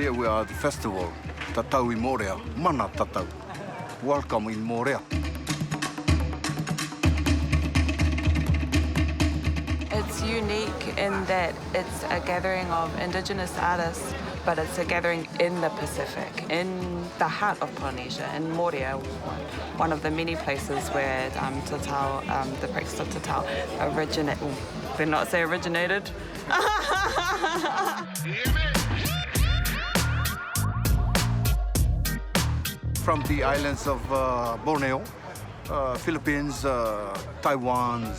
Here we are at the festival, Tatau in Morea, Mana Tatau. Welcome in Morea. It's unique in that it's a gathering of Indigenous artists, but it's a gathering in the Pacific, in the heart of Polynesia, in Morea, one of the many places where Tatau, the practice of Tatau originated. Did not say originated. From the islands of Borneo, Philippines, Taiwan,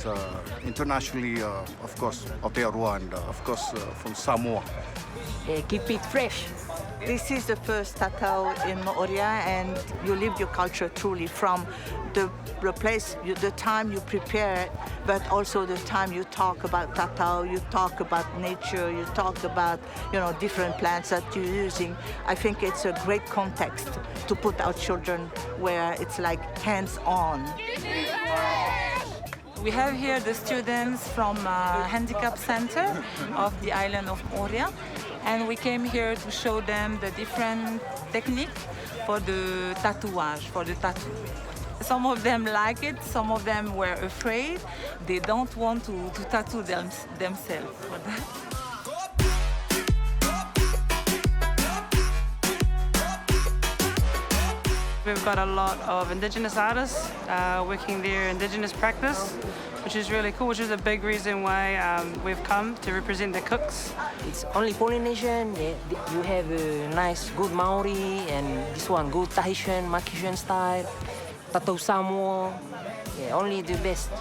internationally, of course, Aotearoa, and of course from Samoa. Keep it fresh. This is the first Tatau in Morea, and you live your culture truly from the place, the time you prepare it, but also the time you talk about Tatau, you talk about nature, you talk about, different plants that you're using. I think it's a great context to put our children where it's like hands-on. We have here the students from Handicap Center of the island of Morea, and we came here to show them the different technique for the tatouage, for the tattoo. Some of them like it, some of them were afraid. They don't want to tattoo themselves for that. We've got a lot of Indigenous artists working their Indigenous practice, which is really cool, which is a big reason why we've come to represent the cooks. It's only Polynesian. You have a nice, good Maori, and this one good Tahitian, Makishan style. Tatau Samoa, only the best.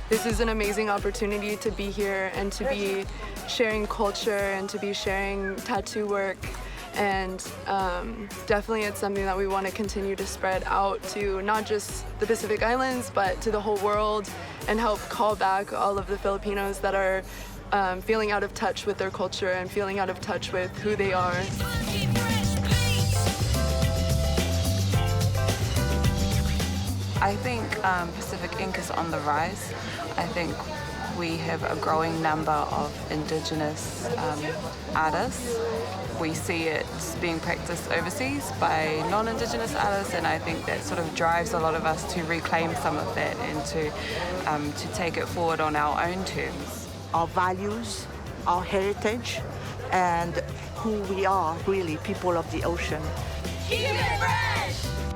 This is an amazing opportunity to be here and to be sharing culture and to be sharing tattoo work. And definitely it's something that we want to continue to spread out to not just the Pacific Islands, but to the whole world, and help call back all of the Filipinos that are feeling out of touch with their culture and feeling out of touch with who they are. I think Pacific Ink is on the rise. I think we have a growing number of Indigenous artists. We see it being practiced overseas by non-Indigenous artists, and I think that sort of drives a lot of us to reclaim some of that and to take it forward on our own terms. Our values, our heritage, and who we are, really, people of the ocean. Keep it fresh!